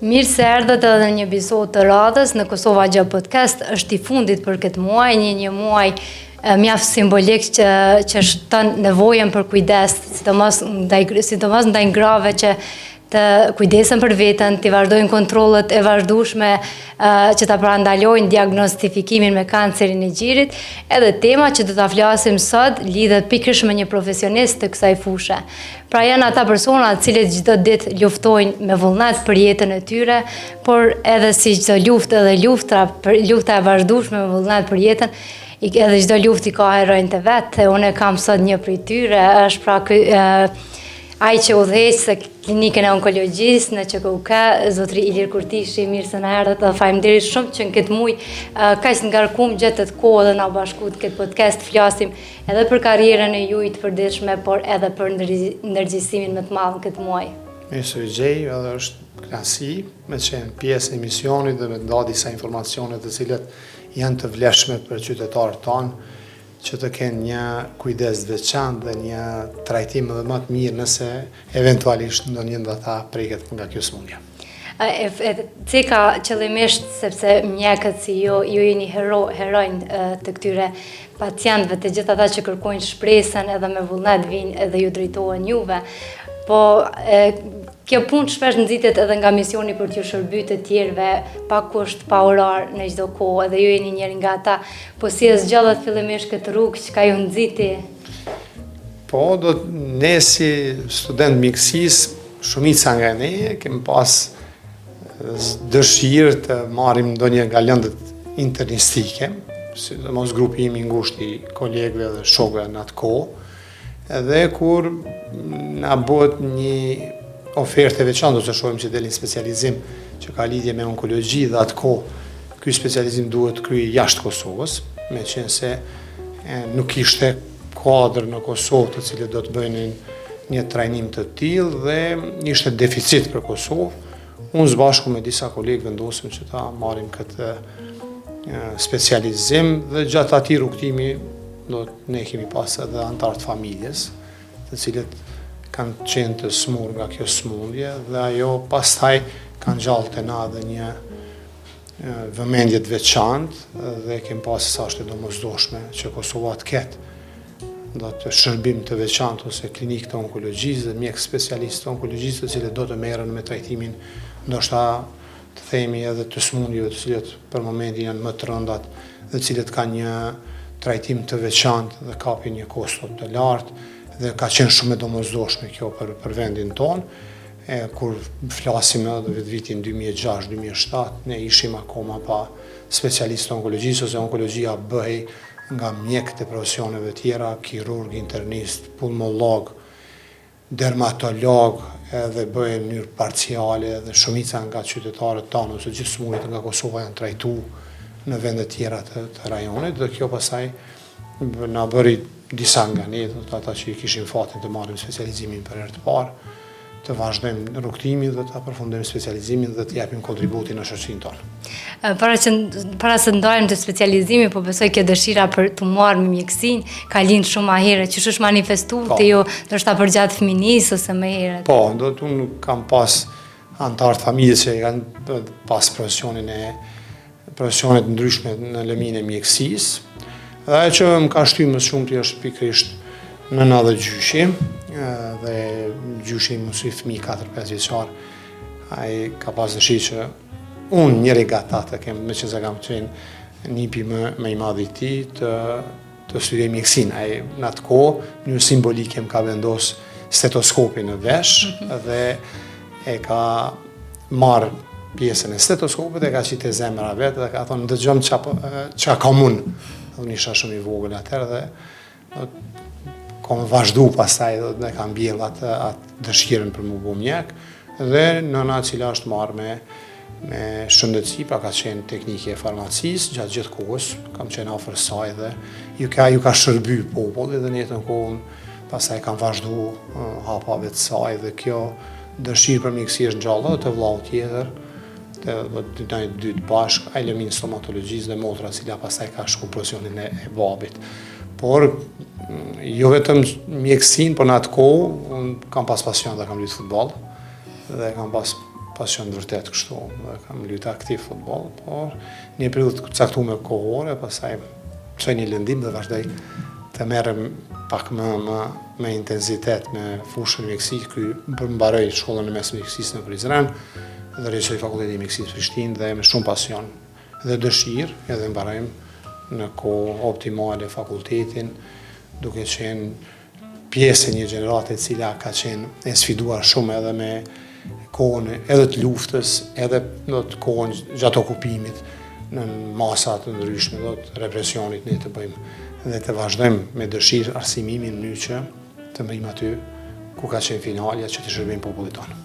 Mirë se erdhët edhe në një episod të radhës në Kosova Gjë Podcast. Është i fundit për këtë muaj, një muaj mjaft simbolik që shton nevojën për kujdes, sidomos ndaj grave që të kujdesen për veten, të vazhdojnë kontrollet e vazhdueshme që ta parandalojnë diagnostifikimin me kancerin e gjirit. Edhe tema që do ta flasim sot lidhet pikërisht me një profesionist të kësaj fushë. Pra janë ata persona të cilët çdo ditë luftojnë me vullnet për jetën e tyre, por edhe si çdo luftë edhe lufta e vazhdueshme me vullnet për jetën, edhe çdo luftë ka heronjtë e vet. Unë kam sot një prej tyre, është pra ai që udhëheq se klinikën e onkologjisë në QKUK, zotri Ilir Kurtishi. Mirë se na erdhët dhe faleminderit shumë që në këtë muaj kaq ngarkuam gjetët kohë dhe na bashkuat këtë podcast flasim edhe për karrierën e juaj të përditshme, por edhe për ndërgjegjësimin më të madh në këtë muaj. Mirë gjej, edhe është kënaqësi me qenë pjesë e misionit dhe me nda disa informacione të cilat janë të vlefshme për qytetarët tanë, që të kenë një kujdes veçantë dhe një trajtim edhe më të mirë nëse eventualisht ndonjë nga ata preket nga kjo sëmundje. Ceka qëllimisht sepse mjekët si ju jeni heronjë të këtyre pacientëve, të gjithë ata që kërkojnë shpresën edhe me vullnet vinë edhe ju drejtohen juve. Po kjo punë shpesh nxitet edhe nga misioni për t'ju shërbyer të tjerëve pa kusht, pa orar në çdo kohë, edhe ju jeni njëri nga ata. Po si e zgjodhët fillimisht këtë rrugë që ka ju nxiti? Po, ne si student mjekësisë, shumica nga ne kemi pas dëshirë të marrim ndonjë nga lëndët internistike, sidomos grupi im i ngushtë i kolegëve dhe shokëve në atë kohë. Edhe kur na bëhet një ofertë e veçantë ose shohim që delin specializim që ka lidhje me onkologji dhe atë kohë, ky specializim duhet kryej jashtë Kosovës, me qenë se nuk ishte kuadër në Kosovë të cilët do të bëjnë një trajnim të tillë dhe ishte deficit për Kosovë. Unë së bashku me disa kolegë vendosëm që ta marrim këtë specializim dhe gjatë atij rrugtimi ne kemi pas edhe antarë të familjes, të cilët kanë qenë të smur nga kjo smundje dhe ajo pastaj kanë gjallë të na dhe një vëmendje të veçantë dhe kemi pas sa është e domosdoshme që Kosova të ketë do të shërbim të veçantë ose klinikë të onkologjisë dhe mjek specialistë të onkologjisë të cilët do të merren me trajtimin ndoshta të themi edhe të smundjeve të cilët për momentin janë më të rëndat dhe të cilët kanë një trajtim të veçantë dhe kapin një kostot të lartë dhe ka qenë shumë e domosdoshme kjo për vendin tonë. Kur flasim edhe vitin 2006-2007, ne ishim akoma pa specialistë onkologjisë ose onkologjia bëhej nga mjekët e profesioneve tjera, kirurg, internist, pulmolog, dermatolog, edhe bëhej në mënyrë parciale dhe shumica nga qytetarët tanë ose gjithë smurit nga Kosova janë trajtu në vendet tjera të rajonit dhe kjo pasaj na bëri disa nga ne, ata që i kishin fatin të marrim specializimin për herë të parë, të vazhdojmë rrugtimin dhe të përfundojmë specializimin dhe të japim kontributin në shoqërinë tonë. Para se ndajmë të specializimin, po besoj kjo dëshira për të marrë me mjekësinë ka lindë shumë më herët, që është manifestuar te ju, ndoshta përgjatë fëminisë ose më herët. Po, unë kam pas antarë të familjes që kanë pas profesionet ndryshme në lëmin e mjekësisë. Dhe ajo që më ka shtyr më shumë është pikërisht nëna dhe gjyshi, dhe gjyshi më si fëmijë 4-5 vjeçar, ai ka pas dëshirë që unë njëri nga ata të kem, me që kam qenë nipi më i madh i tij të studioj mjekësinë. Ai në atë kohë një simbolike më ka vendos stetoskopin në vesh dhe e ka marrë pjesën e stetoskopit e ka qitë zemra vetë dhe ka thonë dëgjom çka kam unë. Unë isha shumë i vogël atëherë dhe kam vazhdu pastaj dhe kam mbjell atë dëshirën për mu bu mjek dhe nëna cila është marrë me shëndetësi, pra ka qenë teknike e farmacisë gjatë gjithë kohës, kam qenë afër saj dhe ju ka shërby popullit dhe në jetën kohën pastaj kam vazhdu hapave të saj dhe kjo dëshirë për mjekësi është ngjallë të vllau tjetër, të dytë bashkë, ai lëmin stomatologjisë dhe motra cila pastaj ka shku profesionin e babit. Por jo vetëm mjekësinë, por në atë kohë unë kam pas pasion dhe kam luajtur futboll dhe kam pas pasion vërtet kështu, dhe kam luajtur aktiv futboll, por një periudhë të caktuar kohore, pastaj çoj një lëndim dhe vazhdoj të merrem pak më intensitet me fushën e mjekësisë, mbaroj shkollën e mesme mjekësisë në Prizren, dhe rregjoj fakultetin e mjekësisë Prishtinë dhe me shumë pasion dhe dëshirë, edhe mbarojmë në kohë optimale fakultetin, duke qenë pjesë e një gjenerate e cila ka qenë e sfiduar shumë edhe me kohën edhe të luftës, edhe do të kohën gjatë okupimit në masa të ndryshme, do të represionit ne të bëjmë dhe të vazhdojmë me dëshirë arsimimin në mënyrë që të mbajmë aty ku ka qenë finalja që të shërbejmë popullit tonë.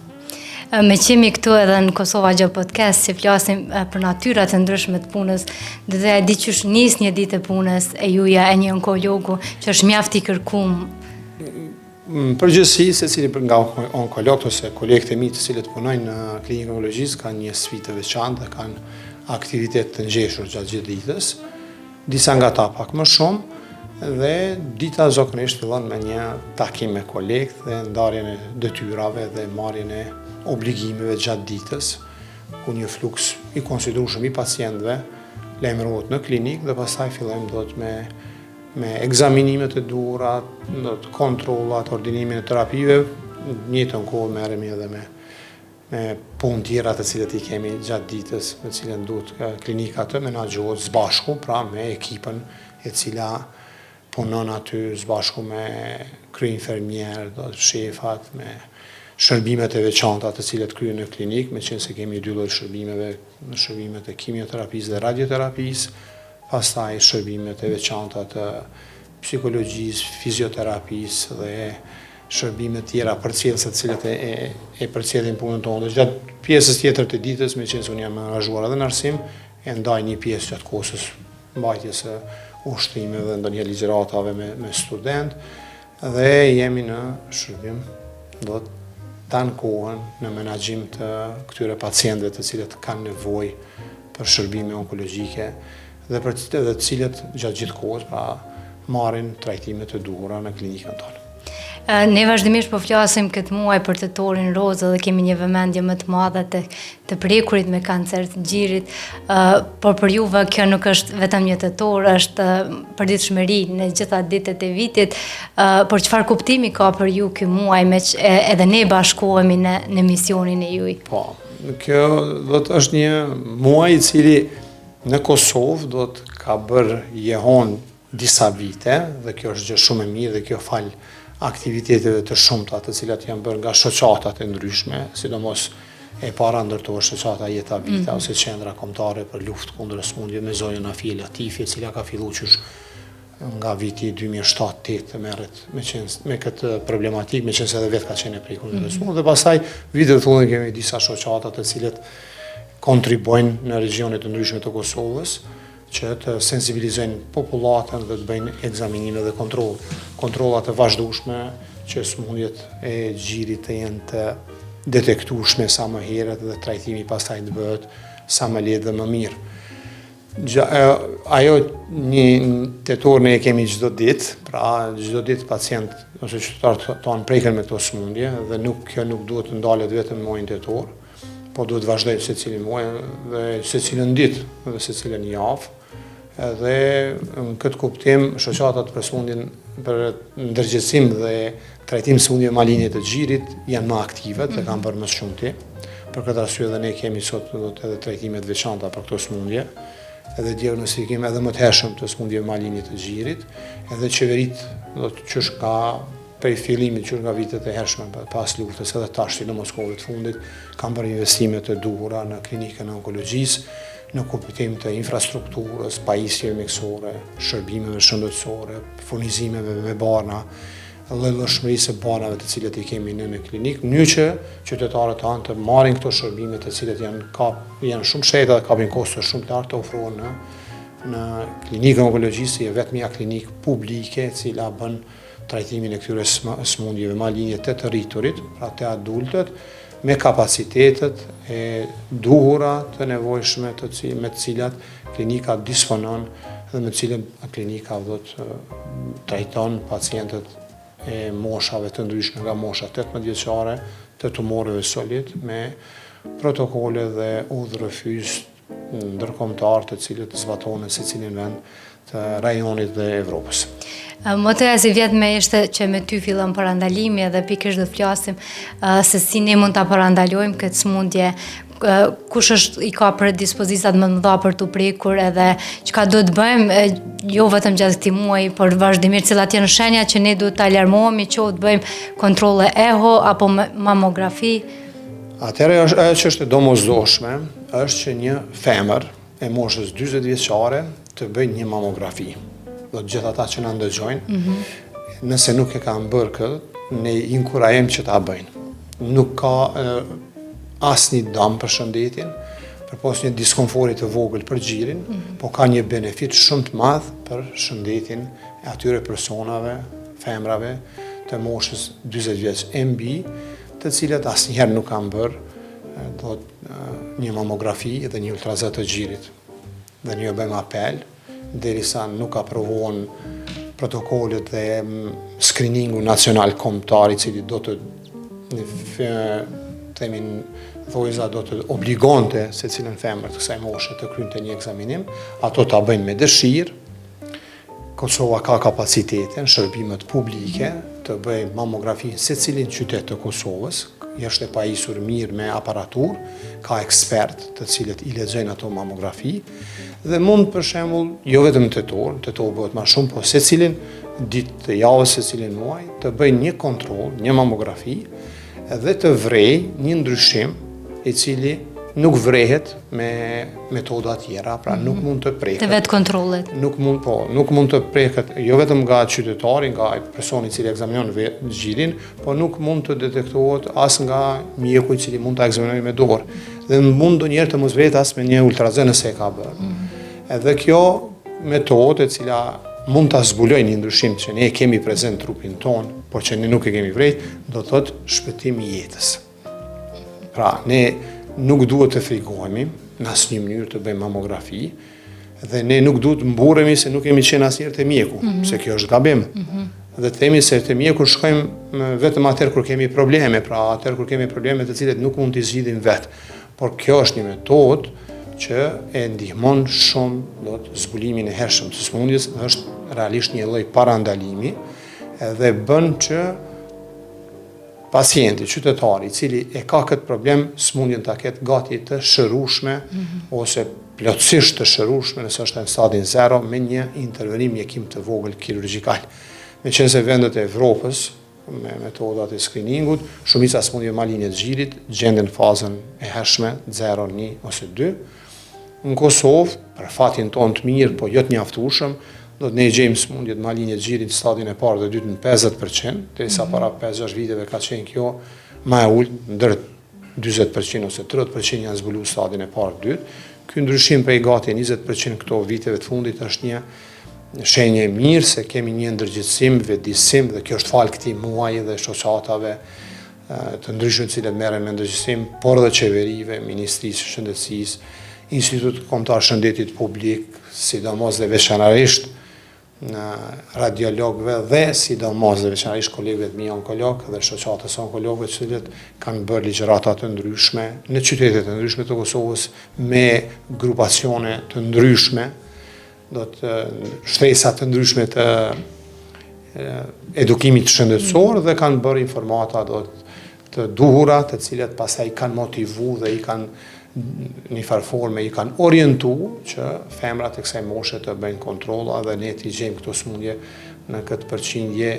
Me qemi këtu edhe në Kosova Gjë Podcast, që flasim për natyrat e ndryshme të punës, dhe e di qysh nis një ditë e punës e juja e një onkologu që është mjaft i kërkuar. Përgjithësi, secili nga onkologët ose kolegët e mi të cilët punojnë në klinikën onkologjisë kanë një sfidë të veçantë dhe kanë aktivitet të ngjeshur gjatë gjithë ditës, disa nga ta pak më shumë, dhe dita zakonisht fillon me një takim me kolegët dhe ndarjen e detyrave dhe marrjen e obligimeve gjatë ditës, ku një fluks i konsiderueshëm i pacientëve lajmërohet në klinikë dhe pastaj fillojmë do të me ekzaminimet e duhura, do të kontrollat, ordinimin e terapive, në njëjtën kohë merremi edhe me punë tjera të cilët i kemi gjatë ditës, me cilën duhet klinika të menaxhohet së bashku, pra me ekipën e cila punon aty së bashku me krye-infermier, do të shefat, me shërbimet e veçanta të cilët kryen në klinikë, me qenë se kemi dy lloj shërbimeve, në shërbimet e kimioterapisë dhe radioterapisë, pastaj shërbimet e veçanta të psikologjisë, fizioterapisë dhe shërbimet tjera përcjellëse të cilët e përcjellin punën tonë. Gjatë pjesës tjetër të ditës, me qenë se unë jam angazhuar edhe në arsim, e ndaj një pjesë gjatë kohës mbajtjes së ushtrimeve dhe ndonjë ligjëratave me student, dhe jemi në shërbim, do të tanë kohën në menaxhim të këtyre pacientëve të cilët kanë nevojë për shërbime onkologjike dhe për të cilët gjatë gjithë kohës pra marrin trajtime të duhura në klinikën tonë. Ne vazhdimisht po flasim këtë muaj për tetorin rozë dhe kemi një vëmendje më të madhe të prekurit me kancer të gjirit, por për juve kjo nuk është vetëm një tetor, është përditshmëri në gjitha ditët e vitit, por çfarë kuptimi ka për ju ky muaj me që edhe ne bashkohemi në misionin e juaj? Po, kjo do të është një muaj i cili në Kosovë do të ka bërë jehon disa vite, dhe kjo është gjë shumë e mirë dhe kjo fal aktiviteteve të shumta të cilat janë bërë nga shoqatat e ndryshme, sidomos e para ndërtohet shoqata Jeta Vita ose qendra kombëtare për luftë kundër sëmundjeve me zonën Afie Latifi, e cila ka filluar qysh nga viti 2007-2008 të merret me këtë problematikë, me qenë se edhe vetë ka qenë e prekur në sëmundje, dhe pastaj vitet e fundit kemi disa shoqata të cilët kontribojnë në regione të ndryshme të Kosovës që të sensibilizojnë popullatën dhe të bëjnë ekzaminime dhe kontrollat të vazhdueshme që sëmundjet e gjirit të jenë të detektueshme sa më herët dhe trajtimi pastaj të bëhet sa më lehtë dhe më mirë. Ajo një tetor ne e kemi çdo ditë, pra çdo ditë pacient ose qytetarët tonë preken me këto sëmundje dhe kjo nuk duhet të ndalet vetëm në muajin tetor, po duhet të vazhdojë secilin muaj dhe secilën ditë dhe secilën javë. Dhe në këtë kuptim shoqatat për sëmundjen për ndërgjegjësim dhe trajtim sëmundjeve maline të xhirit janë më aktive dhe kanë bërë më shumëti. Për këtë arsye edhe ne kemi sot edhe trajtime të veçanta për këto sëmundje, edhe diagnostikim edhe më të hershëm të sëmundjeve maline të xhirit, edhe qeverit do të qysh ka prej fillimit qysh nga vitet e hershme pas luftës edhe tash në Moskovë të fundit kanë bërë investime të duhura në klinikën e onkologjisë, në kuptim të infrastrukturës, pajisjeve mjekësore, shërbimeve shëndetësore, furnizimeve me bana, llojshmërisë së banave të cilët i kemi në klinikë, në mënyrë që qytetarët tanë të marrin këto shërbime të cilët janë shumë shëta dhe kapin kosto shumë të lartë të ofrohen në klinikën onkologjisë, je vetmja klinikë publike e cila bën trajtimin e këtyre sëmundjeve maline të rriturit, pra të adultët, me kapacitetet e duhura të nevojshme me të cilat klinika disponon dhe me të cilat klinika do të trajton pacientët e moshave të ndryshme nga mosha 18 vjeçare të tumoreve solid me protokole dhe udhërrëfyz ndërkombëtar të cilët zbatohen në secilin vend të rajonit dhe Evropës. Më të si vjetme ishte që me ty fillon parandalimi edhe pikërisht do flasim se si ne mund ta parandalojmë këtë sëmundje, kush i ka predispozisat më të mëdha për tu prekur edhe çka do të bëjmë jo vetëm gjatë këtij muaji, por vazhdimisht cilat janë shenjat që ne duhet ta alarmohemi, që të bëjmë kontrolle eho apo mamografi. Atëherë ajo që është domosdoshme është që një femër e moshës 40 vjeçare të bëjë një mamografi. Do të gjithë ata që na ndëgjojnë, nëse nuk e kanë bërë këtë, ne inkurajojmë që ta bëjnë. Nuk ka asnjë dëm për shëndetin, përpos një diskomfori të vogël për gjirin, po ka një benefit shumë të madh për shëndetin e atyre personave, femrave të moshës 40 vjeç e mbi, të cilët asnjëherë nuk kanë bërë një mamografi dhe një ultrazet të gjirit. Dhe një bëjmë apel, derisa nuk aprovohen protokollet dhe screeningu nacional kombëtar i cili do të vojza do të obligonte secilën femër të kësaj moshe të kryente një ekzaminim, ato ta bëjnë me dëshirë. Kosova ka kapacitetin, shërbimet publike të bëjë mamografi në secilin qytet të Kosovës, është e pajisur mirë me aparatur, ka ekspert të cilët i lexojnë ato mamografi dhe mund për shembull jo vetëm tetor bëhet më shumë, po secilin ditë të javës, secilin muaj të bëjnë një kontroll, një mamografi dhe të vrej një ndryshim i cili nuk vrehet me metoda tjera, pra nuk mund të preket. Të vetë kontrollet. Nuk mund të preket jo vetëm nga qytetari, nga personi i cili ekzaminon gjirin, po nuk mund të detektohet as nga mjeku i cili mund ta ekzaminojë me dorë. Dhe mund ndonjëherë të mos vrehet as me një ultrazë nëse e ka bërë. Edhe kjo metodë e cila mund ta zbulojë një ndryshim që ne e kemi prezent trupin ton, por që ne nuk e kemi vrejt, do të thotë shpëtim i jetës. Pra, ne nuk duhet të frikohemi në asnjë mënyrë të bëjmë mamografi dhe ne nuk duhet të mburremi se nuk kemi qenë asnjëherë te mjeku, se kjo është gabim. Dhe të themi se te mjeku shkojmë vetëm atëherë kur kemi probleme, pra atëherë kur kemi probleme të cilet nuk mund t'i zgjidhim vetë. Por kjo është një metodë që e ndihmon shumë do të zbulimin e hershëm të sëmundjes, është realisht një lloj parandalimi dhe bën që pacienti, qytetari, i cili e ka këtë problem, sëmundjen ta ketë gati të shërueshme ose plotësisht të shërueshme nëse është në stadin 0 me një intervenim mjekim të vogël kirurgjikal. Meqense vendet e Evropës me metodat e screeningut, shumica sëmundjeve maline të gjirit gjenden në fazën e hershme 0, 1 ose 2. Në Kosovë, për fatin tonë të mirë, po jo të mjaftueshëm, do të ne gjejmë sëmundjet maline të gjirit në stadin e parë dhe dytë në 50%, derisa para 5-6 viteve ka qenë kjo më e ulët, ndër 40% ose 30% janë zbuluar në stadin e parë dytë. Ky ndryshim prej gati 20% këto viteve të fundit është një shenjë e mirë se kemi një ndërgjegjësim, vetëdijsim dhe kjo është fal këtij muaji dhe shoqatave të ndryshme të cilët merren me ndërgjegjësim, por dhe qeverive, Ministrisë së Shëndetësisë, Institutit Kombëtar Shëndetit Publik, sidomos dhe veçanërisht në radiologëve dhe sidomos dhe veçanërisht kolegëve të mi onkologë dhe shoqatës onkologëve që cilët kanë bërë ligjërata të ndryshme në qytete të ndryshme të Kosovës me grupacione të ndryshme, do të shtresa të ndryshme të edukimit shëndetësor dhe kanë bërë informata të duhura të cilat pastaj kanë motivu dhe i kanë një farforme i kanë orientu që femrat e kësaj moshe të bëjnë kontrolla dhe ne t'i gjejmë këto sëmundje në këtë përqindje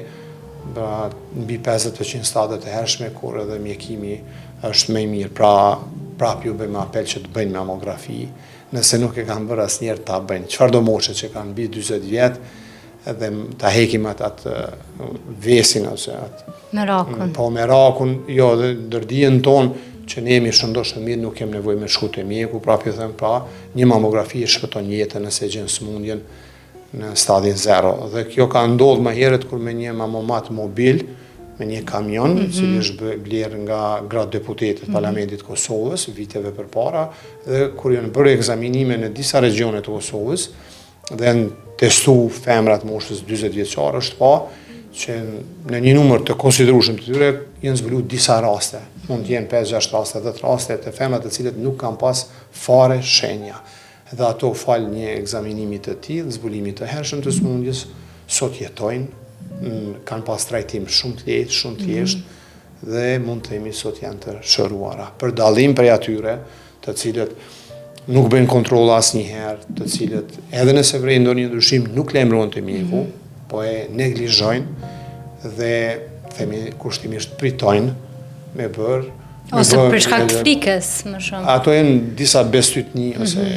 mbi 50% stadet e hershme, kur edhe mjekimi është më i mirë. Pra, prap ju bëjmë apel që të bëjnë mamografi, nëse nuk e kanë bërë asnjëherë ta bëjnë. Çfarëdo moshe që kanë mbi 40 vjet, edhe ta hekim atë vesin ose atë merakun. Po merakun, jo, dhe ndërdijen tonë që ne jemi shëndosh të mirë, nuk kem nevojë me shku te mjeku, prapë ju them, pra, një mamografi e shpëton jetën nëse gjen sëmundjen në stadin 0. Dhe kjo ka ndodhur më herët kur me një mamomat mobil, me një kamion, i cili është bler nga gratë deputetet Parlamentit Kosovës viteve përpara, dhe kur janë bërë ekzaminime në disa regione të Kosovës dhe në testu femrat moshës 40 vjeçare, është pa që në një numër të konsiderueshëm të tyre janë zbuluar disa raste. Mund të jenë 5-6 raste, 10 raste të femra të cilët nuk kanë pas fare shenja. Dhe ato fal një ekzaminimi të tillë, zbulimit të hershëm të sëmundjes, sot jetojnë, kanë pas trajtim shumë të lehtë, shumë të thjeshtë dhe mund të themi sot janë të shëruara. Për dallim prej atyre, të cilët nuk bëjnë kontrolla asnjëherë, të cilët edhe nëse vren ndonjë ndryshim nuk lajmërohen te mjeku, po e neglizhojnë dhe themi kushtimisht pritojnë me bërë. Ose për shkak të frikës, më shumë. Ato janë disa besytni ose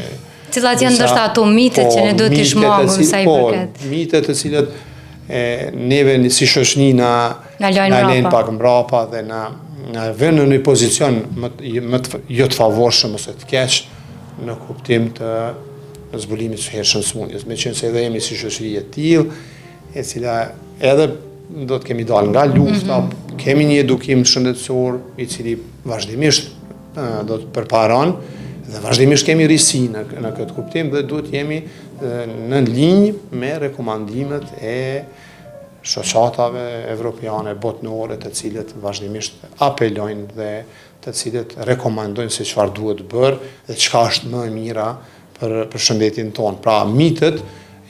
cilat janë ndoshta ato mitet që ne duhet t'i shmangim sa i përket. Po, mitet të cilët neve si shoqëni na lejnë pak mbrapa dhe na vënë në një pozicion jo të favorshëm ose të keq në kuptim të zbulimit të hershëm sëmundjes. Meqense edhe jemi si shoqëri e tillë, e cila edhe do të kemi dalë nga lufta, kemi një edukim shëndetësor i cili vazhdimisht do të përparon dhe vazhdimisht kemi risi në këtë kuptim dhe duhet jemi në linjë me rekomandimet e shoqatave evropiane, botnore, të cilët vazhdimisht apelojnë dhe të cilët rekomandojnë se çfarë duhet bërë dhe çka është më e mira për shëndetin tonë. Pra mitet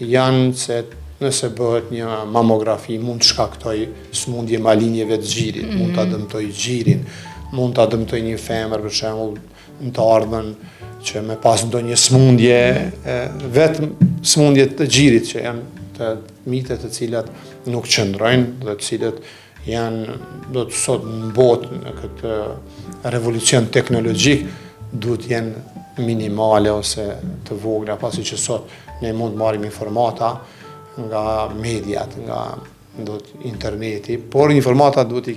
janë se nëse bëhet një mamografi mund të shkaktoj sëmundje malinjeve të xhirit, mund ta dëmtoj xhirin, mund ta dëmtoj një femër për shembull në të ardhmen që me pas ndonjë sëmundje, vetëm sëmundje të xhirit që janë të mitet të cilat nuk qëndrojnë dhe të cilët janë do të sot në botë në këtë revolucion teknologjik duhet jenë minimale ose të vogla, pasi që sot ne mund të marrim informata nga mediat, nga interneti, por informata duhet të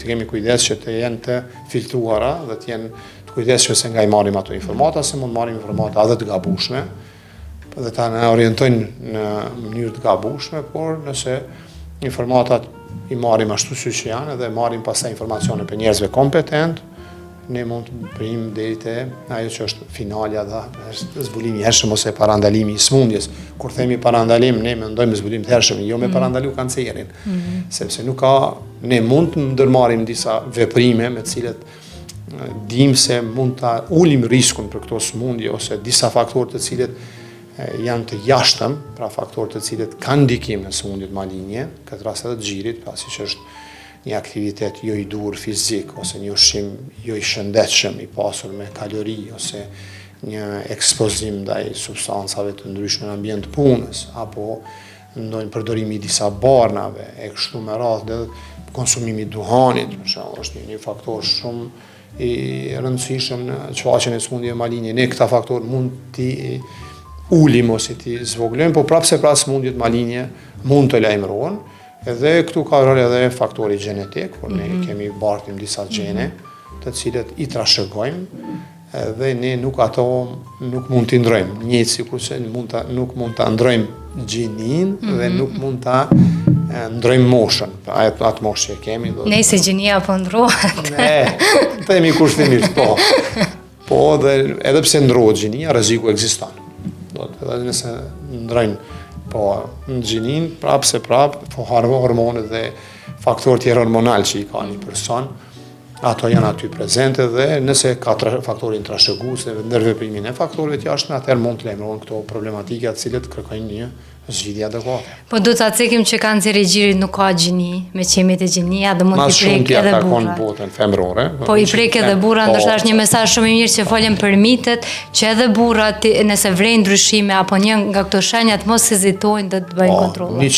kemi kujdes që të jenë të filtruara dhe të jenë të kujdes që se nga i marrim ato informata, se mund marrim informata edhe të gabueshme dhe ta në orientojnë në mënyrë të gabueshme, por nëse informatat i marrim ashtu siç janë dhe marrim pastaj informacione për njerëzve kompetent, ne mund të prim deri te ajo që është finalja dhe zbulimi i hershëm ose parandalimi i sëmundjes. Kur themi parandalim, ne mendojmë zbulim të hershëm, jo me parandalu kancerin, sepse nuk ka, ne mund të ndërmarrim disa veprime me të cilet dim se mund ta ulim riskun për këto sëmundje ose disa faktorë të cilët janë të jashtëm, pra faktorë të cilët kanë ndikim në sëmundjet malinje, këtë rast edhe të xhirit, pasi që është një aktivitet jo i dur fizik, ose një ushqim jo i shëndetshëm, i pasur me kalori, ose një ekspozim ndaj substancave të ndryshme në ambient punës, apo ndonjë përdorimi i disa barnave, e kështu me radhë, dhe konsumimi i duhanit, për shembull, është një faktor shumë i rëndësishëm në shfaqjen e sëmundjeve malinje. Ne këta faktor mund t'i ulim ose t'i zvoglojmë, po prapse pra sëmundjet malinje mund të lajmërohen. Edhe këtu ka rol edhe faktori gjenetik, por ne kemi bartim disa gjene të cilët i trashëgojmë dhe ne nuk mund t'i ndrojmë. Njëjtë sikurse nuk mund ta ndrojmë gjinin dhe nuk mund ta ndrojmë moshën. Atë moshë që kemi. Nëse gjinia po ndrohet. Ne, themi kushtimisht, po. Po, dhe edhe pse ndrohet gjinia, rreziku ekziston. Edhe nëse ndrojnë po në gjinin, po hormonet dhe faktorë tjerë hormonal që i ka një person, ato janë aty prezente dhe nëse ka faktorin trashëgues dhe ndërveprimin e faktorëve të jashtëm, atëherë mund të lajmërohen këto problematika të cilët kërkojnë një zgjidhje adekuate. Po do ta cekim që kanceri i xhirit nuk ka gjini, me qemet e gjinia dhe mund t'i prek edhe burra. Botën femërore. Po i prek edhe burra, ndoshta është një mesazh shumë i mirë që folën për mitet, që edhe burrat nëse vren ndryshime apo një nga këto shenjat mos hezitojnë dhe të bëjnë kontrolle.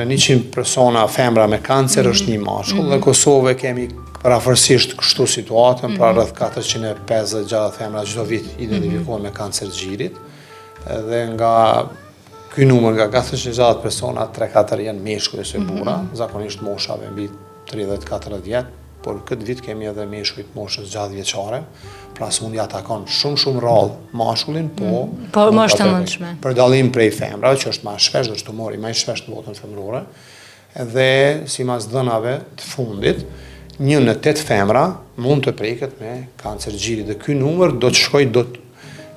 Në 100 persona femra me kancer është një mashkull dhe Kosovë kemi parafërsisht kështu situatën, pra rreth 450 femra çdo vit identifikohen me kancer të xhirit dhe nga ky numër nga 460 persona, 3-4 janë meshkuj ose burra, zakonisht moshave mbi 30-40 vjet, por këtë vit kemi edhe meshkuj të moshës 6 vjeçare, pra sëmundja atakon shumë rrallë mashkullin, po është e mundshme. Për dallim prej femrave, që është më shpesh, është tumori më i shpesh në botën femërore, dhe sipas dhënave të fundit, 1 në 8 femra mund të preket me kancer xhiri dhe ky numër do të shkojë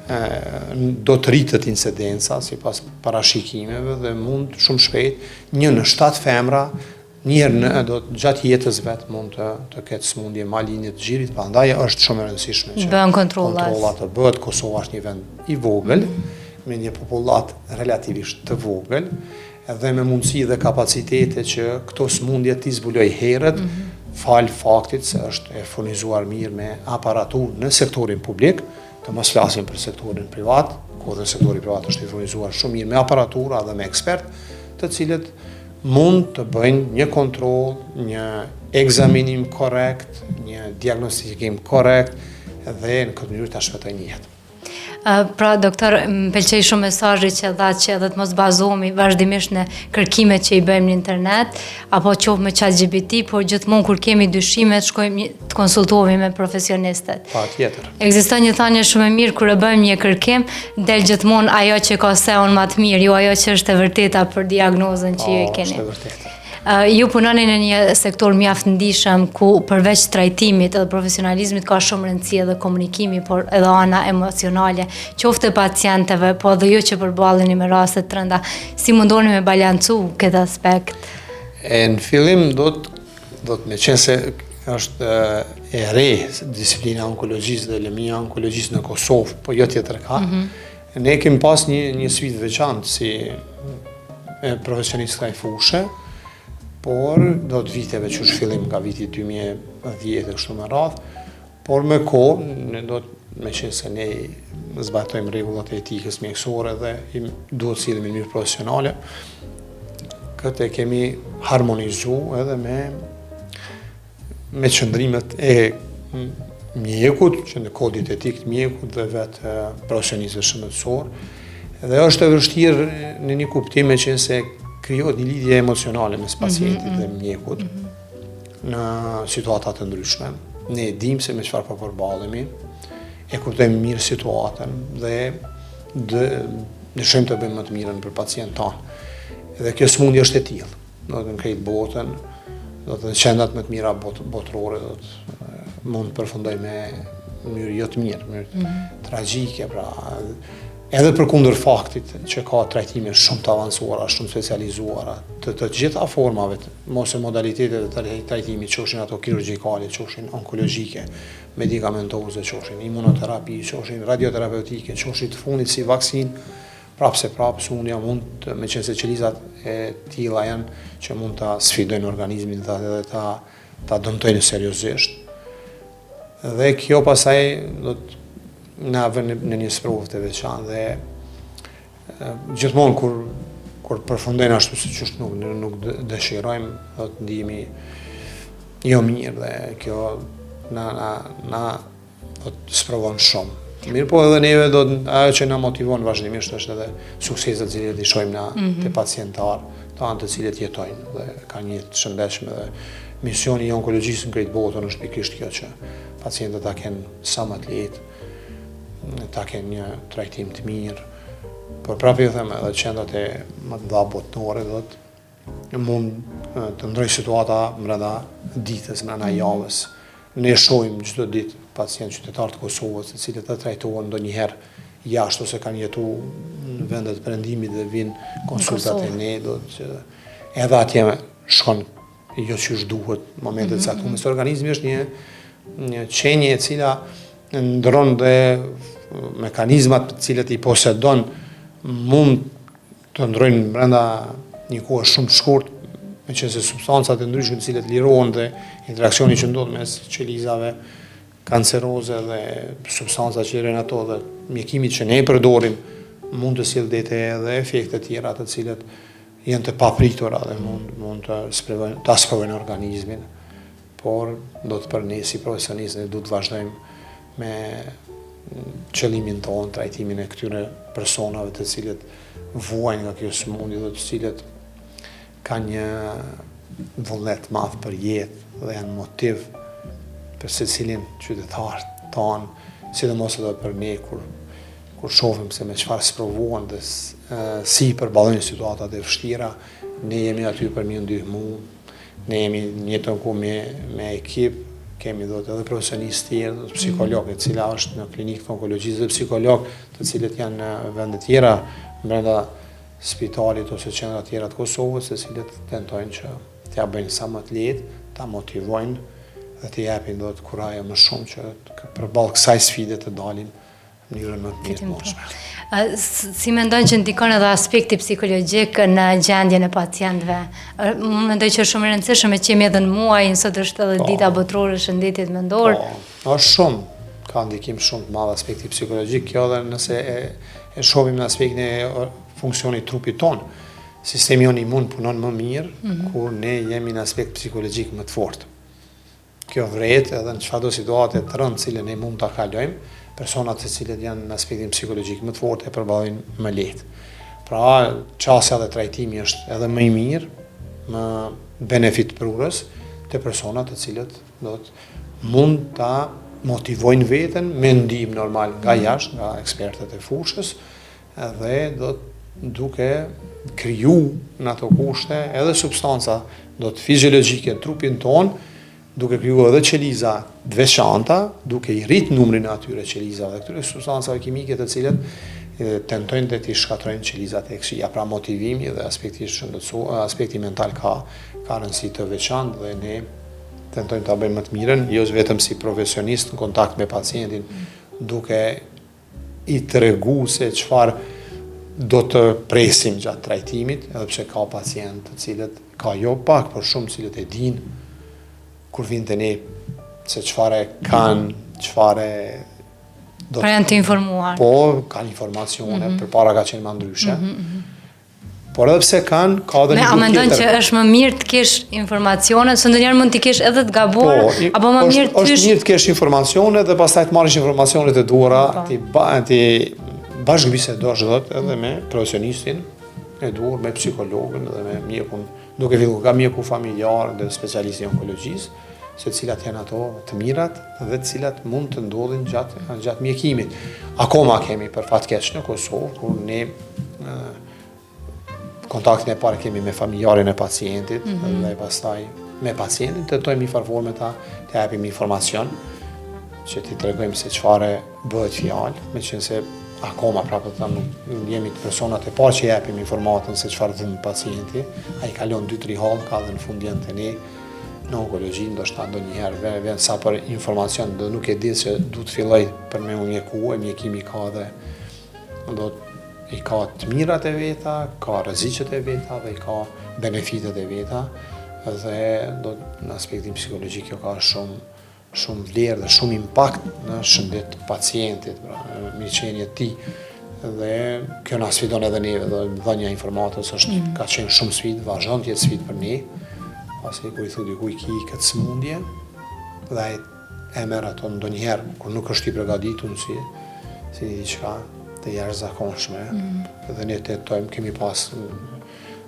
do të rritët incidenca sipas parashikimeve dhe mund shumë shpejt 1 në 7 femra gjatë jetës vetë mund të ketë smundje malignet të gjirit, prandaj është shumë e rëndësishme që bën kontrolla të bëhet. Kosova është një vend i vogël, me një popullat relativisht të vogël, edhe me mundësi dhe kapacitete që këto smundje t'i zbuloj herët, falë faktit se është e furnizuar mirë me aparatur në sektorin publik, të mos flasim për sektorin privat, ku dhe sektori privat është i furnizuar shumë mirë me aparatura dhe me ekspert, të cilët mund të bëjnë një kontroll, një ekzaminim korrekt, një diagnostikim korrekt dhe në këtë mënyrë ta shpëtojnë jetë. Pra, doktor, më pëlqej shumë mesazhi që dha që edhe të mos bazohemi vazhdimisht në kërkimet që i bëjmë në internet, apo qoftë me ChatGPT, por gjithmonë kur kemi dyshime të shkojmë të konsultohemi me profesionistet. Patjetër. Ekziston një thënie shumë e mirë, kur e bëjmë një kërkim, del gjithmonë ajo që ka seon më të mirë, jo ajo që është e vërteta për diagnozën që ju e keni. Është e vërtetë. Ju punoni në një sektor mjaft ndihshëm ku përveç trajtimit edhe profesionalizmit ka shumë rëndësi edhe komunikimi, por edhe ana emocionale, qoftë e pacientëve, po edhe ju që përballeni me raste të rënda. Si mundoni me balancu këtë aspekt? Në fillim do të me qenë se është e re disiplina onkologjisë dhe lëmia onkologjisë në Kosovë, po jo tjetër ka. Ne kemi pas një sfidë veçantë si profesionistë kësaj fushë, por do të viteve që është fillim nga viti 2010 e kështu me radhë, por me kohë, ne do të me qenë se ne zbatojmë rregullat e etikës mjekësore dhe duhet sillim në mënyrë profesionale, këtë e kemi harmonizuar edhe me qëndrimet e mjekut, që në kodit etik të mjekut dhe vetë profesionistëve shëndetësor, dhe është e vështirë në një kuptim me qenë se krijohet një lidhje emocionale mes pacientit dhe mjekut në situata të ndryshme. Ne dimë se me çfarë po përballemi, e kuptojmë mirë situatën dhe dëshirojmë të bëjmë më të mirën për pacientin tonë. Dhe kjo smundje është e tillë. Do të në krejt botën, do të qendrat më të mira botërore do të mund të përfundojnë me mënyrë jo të mirë, mënyrë tragjike, pra edhe përkundër faktit që ka trajtime shumë të avancuara, shumë specializuara, të gjitha formave, mos e modalitetet të trajtimit, qofshin ato kirurgjikale, qofshin onkologjike, medikamentoze, qofshin imunoterapi, qofshin radioterapeutike, qofshin të fundit si vaksin, prapse smundja mund, me qenë se qelizat e tilla janë që mund ta sfidojnë organizmin dhe ta dëmtojnë seriozisht. Dhe kjo pasaj do të na vën në një sprovë të veçantë dhe gjithmonë kur përfundojnë ashtu siç është nuk dëshirojmë, do të ndihemi jo mirë dhe kjo na do të sprovon shumë. Mirë po edhe neve ajo që na motivon vazhdimisht është edhe sukseset të cilat i shohim na te pacientarë, të cilët jetojnë dhe kanë një jetë të shëndetshme dhe misioni i onkologjisë në krejt botën është pikërisht kjo që pacientët ta kenë sa më të lehtë, ta kenë një trajtim të mirë, por prapë ju them edhe qendrat e më të mëdha botërore do të mund të ndrojë situata brenda ditës, brenda javës. Ne shohim çdo ditë pacientë qytetarë të Kosovës, të cilët trajtohen ndonjëherë jashtë ose kanë jetuar në vende të perëndimit dhe vinë konsultat e ne, do të edhe atje shkon jo siç duhet momentet e caktuara. Organizmi është një qenje e cila ndron dhe mekanizmat të cilët i posedon mund të ndrojnë brenda një kohe shumë të shkurt, me qenë se substancat e ndryshme të cilët lirohen dhe interaksioni që ndodh mes qelizave kanceroze dhe substancat që janë ato dhe mjekimit që ne i përdorim mund të sjellë edhe efekte të tjera të cilët janë të papritura dhe mund të sprovojnë organizmin, por do të për ne si profesionistë ne duhet të vazhdojmë me qëllimin tonë, trajtimin e këtyre personave të cilët vuajnë nga kjo smundje dhe të cilët kanë një vullnet madh për jetë dhe janë motiv për secilin qytetar tonë, sidomos edhe për ne kur shohim se me çfarë sprovuan dhe si përballojnë situatat e vështira, ne jemi aty për një ndihmë, ne jemi në jetën ku me ekip, kemi edhe profesionistë tjerë, psikologë, e cila është në klinikë të onkologjisë dhe psikologë, të cilët janë në vende tjera brenda spitalit ose qendra tjera të Kosovës, të cilët tentojnë që t'ja bëjnë sa më të lehtë, ta motivojnë dhe t'i japin do të kuraje më shumë që përballë kësaj sfide të dalin në mënyrën më të mirë të mundshme. Si mendon që ndikon edhe aspekti psikologjik në gjendjen e pacientëve? Unë mendoj që është shumë e rëndësishme që jemi edhe në muajin, sot është edhe dita botërore e shëndetit mendor. Është shumë, ka ndikim shumë të madh aspekti psikologjik, kjo edhe nëse e shohim në aspektin e funksionit trupit ton. Sistemi jon imun punon më mirë kur ne jemi në aspekt psikologjik më të fortë. Kjo vret edhe në çfarëdo situate të rëndë cilën ne mund ta kalojmë, personat të cilët janë në aspektin psikologjik më të fortë e përballojnë më lehtë. Pra, çësia dhe trajtimi është edhe më i mirë, më benefit prurës të personat të cilët do të mund ta motivojnë veten me ndihmë normal nga jashtë, nga ekspertët e fushës, dhe do të duke kriju në ato kushte edhe substanca do të fiziologjike në trupin ton, duke kriju edhe qeliza të veçanta, duke i rrit numrin e atyre qelizave dhe këtyre substancave kimike të cilët tentojnë të t'i shkatrojnë qelizat e këqija. Pra motivimi dhe aspekti mental ka rëndësi të veçantë dhe ne tentojmë ta bëjmë më të mirën, jo vetëm si profesionist në kontakt me pacientin, duke i tregu se çfarë do të presim gjatë trajtimit, edhe pse ka pacientë të cilët ka jo pak, por shumë të cilët e dinë kur vinë të ne se çfarë kanë, çfarë do pra janë të informuar. Po, kanë informacione, përpara ka qenë më ndryshe. Por edhe pse kanë, ka edhe një a mendon që është më mirë të kesh informacione, se ndonjëherë mund të kesh edhe të gabuar, apo më mirë të është mirë të kesh informacione dhe pastaj të marrësh informacionet e duhura, ti bashkëbisedosh edhe me profesionistin e duhur, me psikologën dhe me mjekun, duke filluar nga mjeku familjar dhe specialisti i onkologjisë, se cilat janë ato të mirat dhe të cilat mund të ndodhin gjatë mjekimit. Akoma kemi për fat keq në Kosovë, kur ne kontaktin e parë kemi me familjarin e pacientit dhe pastaj me pacientin tentojmë në farë forme të japim informacion që t'i tregojmë se çfarë bëhet fjalë, meqense akoma prapë të jemi të personat e parë që japim informatën se çfarë vëmë pacienti, ai kalon 2-3 hall, ka dhe në fundjen të ne në onkologji, ndoshta ndonjëherë vjen sa për informacion dhe nuk e di se du të filloj për me u mjeku, e mjekimi ka dhe i ka të mirat e veta, ka rreziqet e veta dhe i ka benefitet e veta dhe në aspektin psikologjik kjo ka shumë vlerë dhe shumë impakt në shëndet të pacientit, pra, mirëqenjet ti. Dhe kjo na sfidon edhe neve, dhe dhënia informatës ka qenë shumë sfidë, vazhdon të jetë sfidë për ne, pasi kur i thu dikuj ki këtë sëmundje, dhe e merr ato ndonjëherë kur nuk është i përgatitur si diçka të jashtëzakonshme, dhe ne tentojmë, kemi pas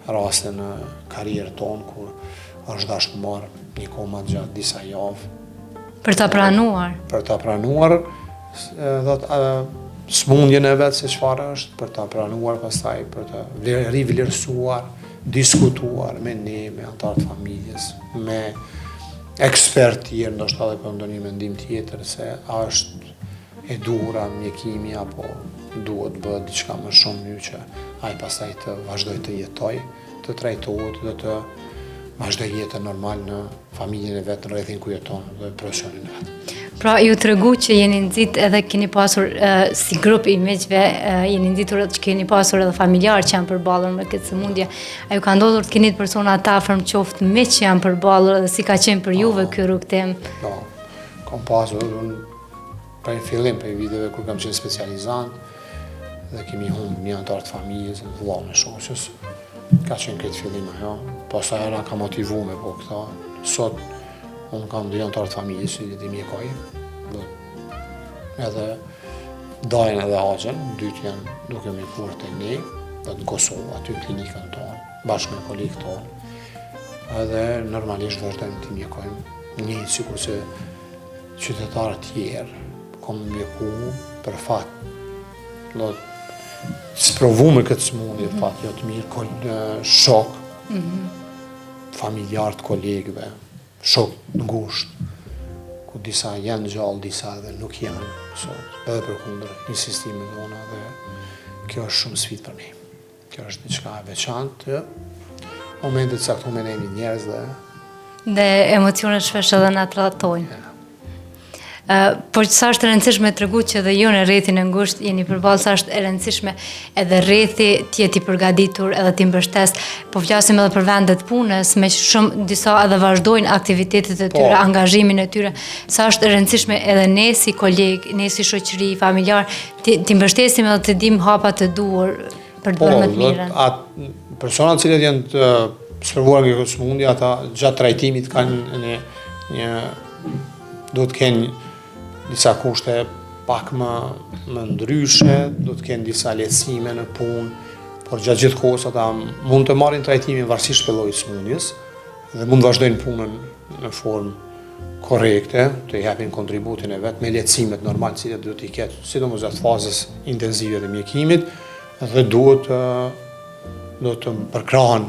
raste në karrierën tonë kur është dashur të marr një koma gjatë disa javë. Për ta pranuar. Për ta pranuar, smundjen e vetë se çfarë është, për ta pranuar pastaj, për ta rivlerësuar, diskutuar me ne, me anëtarët familjes, me ekspert tjerë, ndoshta edhe për ndonjë mendim tjetër se a është e duhura mjekimi apo duhet bëhet diçka më shumë mirë që ai pastaj të vazhdojë të jetojë, të trajtohet dhe të vazhdojë jetën normal në familjen e vet, në rrethin ku jeton dhe profesionin e vet. Pra ju tregu që jeni nxit edhe keni pasur si grup i miqve, jeni nxitur që keni pasur edhe familjarë që janë përballur me këtë sëmundje. A ju ka ndodhur të keni persona të afërm qoftë miq që janë përballur dhe si ka qenë për juve ky rrugtim? Po, kam pasur për fillim për viteve kur kam qenë specializant dhe kemi humbur një anëtar të familjes, vëllain e shoqës. Ka qenë këtë fillim ajo, pastaj ana ka motivuar me po këta. Sot unë kam dy anëtar të familjes që i mjekoj, edhe Dajën edhe Axhen, dytë janë duke mjekuar te ne, dhe në Kosovë, aty në klinikën tonë, bashkë me kolegët tonë. Edhe normalisht vazhdojmë të mjekojmë një sikur se qytetarë tjerë, kom mjeku për fat. Do sprovu me këtë smundje, fat jo të mirë, shok, familjarë të kolegëve, shok në gusht, disa janë gjallë, disa edhe nuk janë sot, edhe përkundër insistimet tona dhe kjo është shumë sfidë për ne. Kjo është diçka e veçantë, momentet caktuar me jemi njerëz dhe emocionet shpesh edhe na tradhtojnë. Por sa është e rëndësishme të tregu që dhe ju në rrethin e ngushtë jeni përballë, sa është e rëndësishme edhe rrethi të jetë i përgatitur edhe të mbështes. Po flasim edhe për vendet punës, me shumë disa edhe vazhdojnë aktivitetet e tyre, angazhimin e tyre. Sa është e rëndësishme edhe ne si koleg, ne si shoqëri, familjar, të mbështesim edhe të dim hapa të duhur për të bërë më të mirën. Personat të cilët janë të sprovuar nga kjo sëmundje, ata gjatë trajtimit kanë do të kenë disa kushte pak më ndryshe, do të kenë disa lehtësime në punë, por gjatë gjithë kohës ata mund të marrin trajtimin varësisht për llojit të sëmundjes dhe mund të vazhdojnë punën në formë korrekte, të japin kontributin e vet me lehtësimet normale që do t'i ketë, sidomos gjatë fazës intensive të mjekimit, dhe do të përkrahen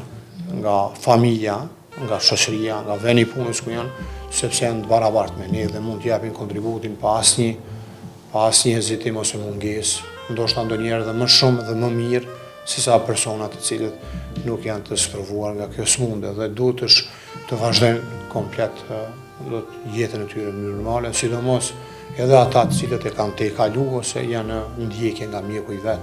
nga familja, nga shoqëria, nga vendi i punës ku janë, sepse janë të barabartë me ne dhe mund të japin kontributin pa asnjë hezitim ose mungesë, ndoshta ndonjëherë edhe më shumë dhe më mirë se sa personat të cilët nuk janë të sprovuar nga kjo sëmundje dhe duhet të vazhdojnë komplet jetën e tyre në mënyrë normale, sidomos edhe ata të cilët e kanë tejkaluar ose janë në ndjekje nga mjeku i vet,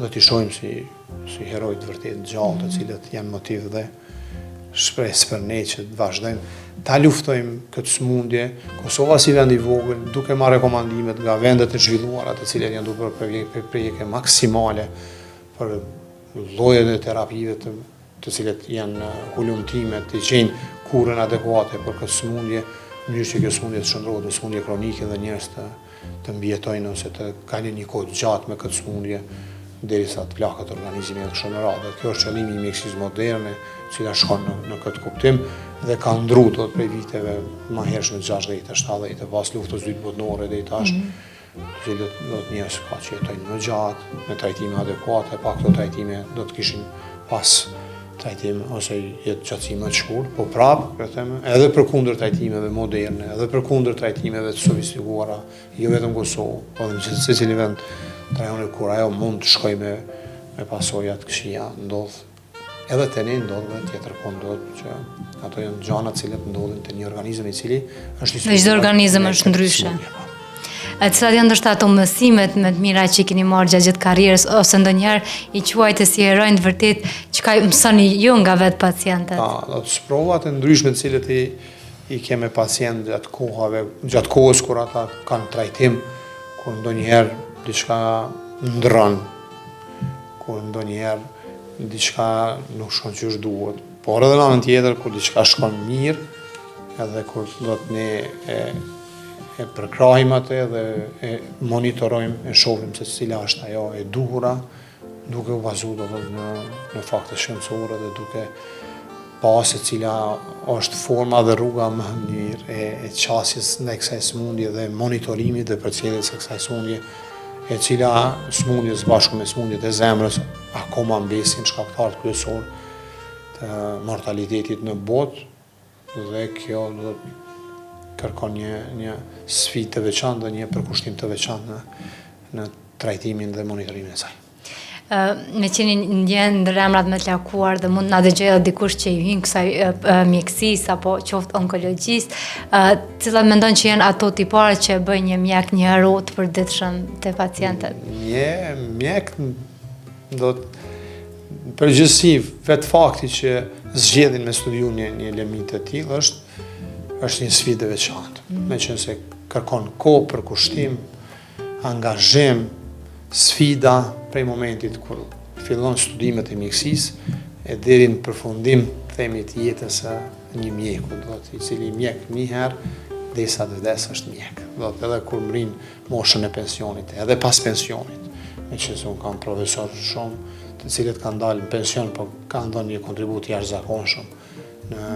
dhe t'i shohim si heroj të vërtet gjallë të cilët janë motiv dhe shpresë për ne që të vazhdojmë ta luftojmë këtë sëmundje. Kosova si vend i vogël, duke marrë rekomandimet nga vendet e zhvilluara të cilat janë duke bërë përpjekje maksimale për llojet e terapive të cilat janë hulumtime të gjejnë kurën adekuate për këtë sëmundje, në mënyrë që kjo sëmundje të shndrohet në sëmundje kronike dhe njerëz të mbijetojnë ose të kalojnë një kohë gjatë me këtë sëmundje derisa të plaket organizmi edhe kështu me radhë. Kjo është qëllimi i mjekësisë moderne, cila shkon në këtë kuptim dhe ka ndruar dot prej viteve më hershme 60-70 pas luftës së dytë botërore deri tash, të cilët do të njerëz ka që jetojnë më gjatë me trajtime adekuate, pa këto trajtime do të kishin pas trajtim ose jetë gjatësi më të shkurtër, po prapë edhe përkundër trajtimeve moderne, edhe përkundër trajtimeve të sofistikuara, jo vetëm Kosovë, po edhe në secili vend të rajonit kur ajo mund të shkoj me pasojat të këqija, ndodh edhe te ne, ndodh edhe tjetër po ndodh që ato janë gjëra të cilat ndodhin te një organizëm i cili është i çdo organizëm është ndryshe. Cilat janë ndoshta ato mësimet më të mira që keni marrë gjatë karrierës ose ndonjëherë i quajtë si herojnë të vërtet çka mësoni ju nga vetë pacientët? Do të provat e ndryshme të cilët i kemë pacientë gjatë kohës kur ata kanë trajtim, kur ndonjëherë diçka ndron, kur ndonjëherë diçka nuk shkon siç duhet, por edhe në anën tjetër kur diçka shkon mirë, edhe kur do të ne e përkrahim atë dhe e monitorojmë, e shohim se cila është ajo e duhura, duke u bazuar në fakte shkencore dhe duke pa se cila është forma dhe rruga më e mirë e qasjes ndaj kësaj sëmundje dhe monitorimit dhe përcjelljes së kësaj sëmundje, e cila sëmundjes bashkë me sëmundjet e zemrës akoma mbesin shkaktar kryesor të mortalitetit në botë dhe kjo do të kërkon një sfidë të veçantë dhe një përkushtim të veçantë në trajtimin dhe monitorimin e saj. Me qeni ndjenë ndër emrat me të lakuar dhe mund nga dëgjoj edhe dikush që i hynë kësaj mjekësisë apo qoftë onkologjisë, cilat mendon që janë ato tipare që bëjnë një mjek një hero të përditshëm te pacientët? Një mjek do të përgjithësi vetë fakti që zgjedhin me studiu një element të tillë është një sfidë e veçantë. Meqense kërkon kohë, përkushtim, angazhim, sfida prej momentit kur fillon studimet e mjekësisë e deri në përfundim themi të jetës së një mjeku, do të i cili mjek një herë derisa të vdes është mjek. Do të edhe kur mrin moshën e pensionit, edhe pas pensionit. Meqense unë kam profesor shumë të cilët kanë dalë në pension, por kanë dhënë një kontribut i jashtëzakonshëm në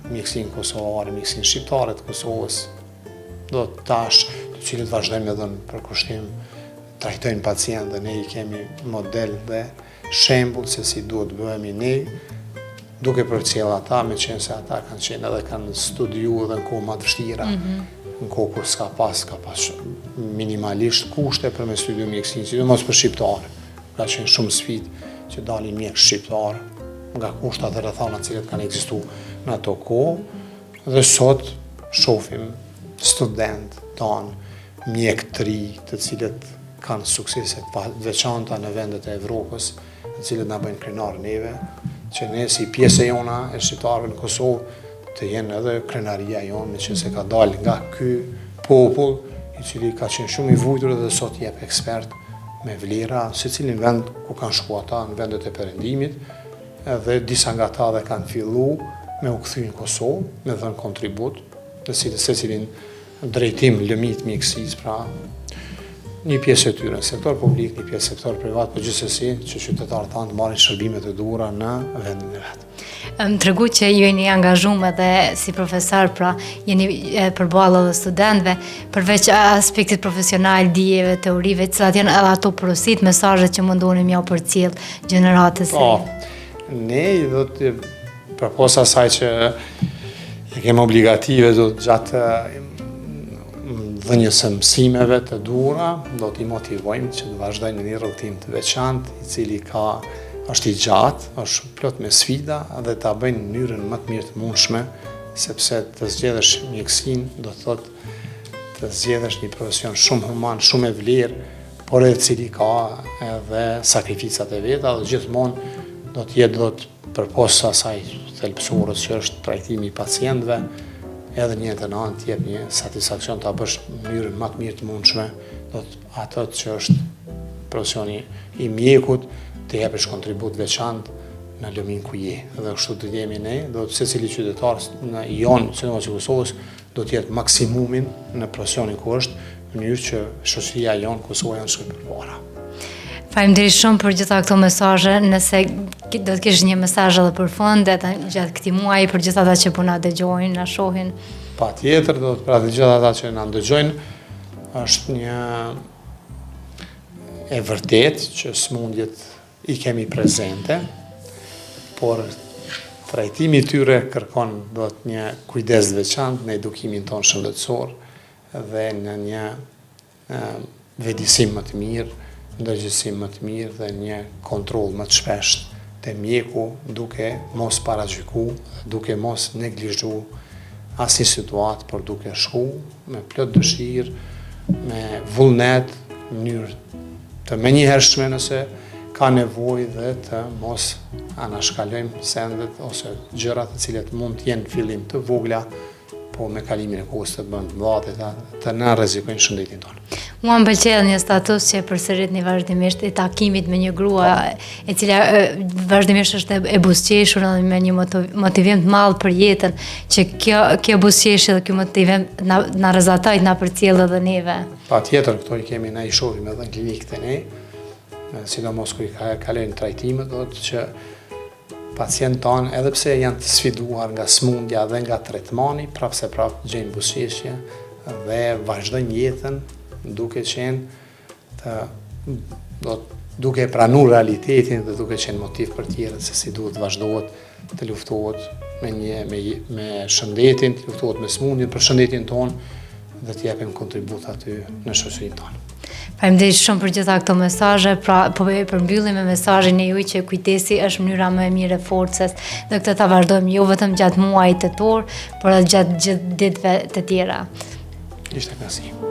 mjekësinë kosovare, mjekësinë shqiptare të Kosovës. Do të tash të cilët vazhdojnë me dhënë përkushtim, trajtojnë pacient dhe ne i kemi model dhe shembull se si duhet bëhemi ne, duke përcjell ata, me qenë se ata kanë qenë edhe kanë studiu edhe në kohë më të vështira, në kohë kur ka pas minimalisht kushte për me studiu mjekësinë, sidomos për shqiptarë. Ka qenë shumë sfidë që dalin mjekë shqiptarë nga kushtat dhe rrethana të cilët kanë ekzistuar në ato kohë, dhe sot shohim student tanë mjekë të ri, të cilët kanë suksese veçanta në vendet e Evropës, të cilët na bëjnë krenar neve, që ne si pjesë e jona e shqiptarëve në Kosovë të jenë edhe krenaria jonë, që se ka dalë nga ky popull, i cili ka qenë shumë i vujtur dhe sot jep ekspert me vlera, se cilin vend ku kanë shku ata në vendet e perëndimit, edhe disa nga ta dhe kanë fillu me u kthy në Kosovë, me dhënë kontribut, dhe se cilin drejtim lëmit mjekësisë, pra një pjesë e tyre në sektor publik, një pjesë në sektor privat, por gjithsesi që qytetarët tanë të marrin shërbimet e duhura në vendin e vet. Më tregu që ju jeni angazhuar edhe si profesor, pra jeni përballë edhe studentëve, përveç aspektit profesional, dijeve, teorive, cilat janë edhe ato porositë, mesazhet që mundoni m'ia përcjell gjeneratës së re. Ne do të përposa asaj që e kemi obligative do të gjatë dhënjes së mësimeve të duhura, do t'i motivojmë që të vazhdojnë në një rrugtim të veçantë, i cili është i gjatë, është plot me sfida dhe ta bëjnë në mënyrën më të mirë të mundshme, sepse të zgjedhësh mjekësinë do të thotë të zgjedhësh një profesion shumë human, shumë e vlerë, por edhe cili ka edhe sakrificat e veta dhe gjithmonë do të përposa asaj thelbësorës që është trajtimi i pacientëve, edhe një të anë të jep një satisfaksion ta bësh në mënyrën më të mirë të mundshme, do të ato që është profesioni i mjekut të jepësh kontribut veçantë në lëmin ku je. Dhe kështu të jemi ne, do të secili qytetar në jonë, sidomos i Kosovës, do të jetë maksimumin në profesionin ku është, në mënyrë që shoqëria jonë Kosova janë shumë përpara. Faleminderit shumë për gjitha këto mesazhe. Nëse do të kesh një mesazh edhe për fund gjatë këtij muaji për gjithë ata që po na dëgjojnë, na shohin. Patjetër, do të pra të gjithë ata që na dëgjojnë, është një e vërtet që smundjet i kemi prezente, por trajtimi i tyre kërkon do të një kujdes veçantë në edukimin tonë shëndetësor dhe në një vedisim më të mirë, ndërgjegjësim më të mirë dhe një kontroll më të shpeshtë te mjeku, duke mos paragjyku, duke mos neglizhu asnjë situatë, por duke shku me plot dëshirë, me vullnet, në mënyrë të menjëhershme nëse ka nevojë dhe të mos anashkalojmë sendet ose gjërat të cilat mund të jenë fillim të vogla, po me kalimin e kohës të bëjnë të mëdha, të na rrezikojnë shëndetin tonë. Mua më pëlqen një status që përsëritni vazhdimisht i takimit me një grua e cila vazhdimisht është e buzëqeshur dhe me një motivim të madh për jetën, që kjo buzëqeshje dhe ky motivim na rrezatoi, na përcjell edhe neve. Patjetër, këto i kemi ne, i shohim edhe në klinikët e ne, sidomos kur i kalojnë trajtimet, do të që pacientë tanë, edhe pse janë të sfiduar nga smundja dhe nga tretmani, prapse gjejnë buzëqeshje dhe vazhdojnë jetën duke qenë duke pranuar realitetin dhe duke qenë motiv për tjerët se si duhet vazhdohet të luftohet me shëndetin, të luftohet me smundjen për shëndetin tonë dhe të japim kontribut aty në shoqërinë tonë. Faleminderit shumë për gjitha këto mesazhe. Pra, po përmbyllim me mesazhin e juaj që kujdesi është mënyra më e mirë e forcës dhe këtë ta vazhdojmë jo vetëm gjatë muajit tetor, por edhe gjatë gjithë ditëve të tjera. Ishte kënaqësi.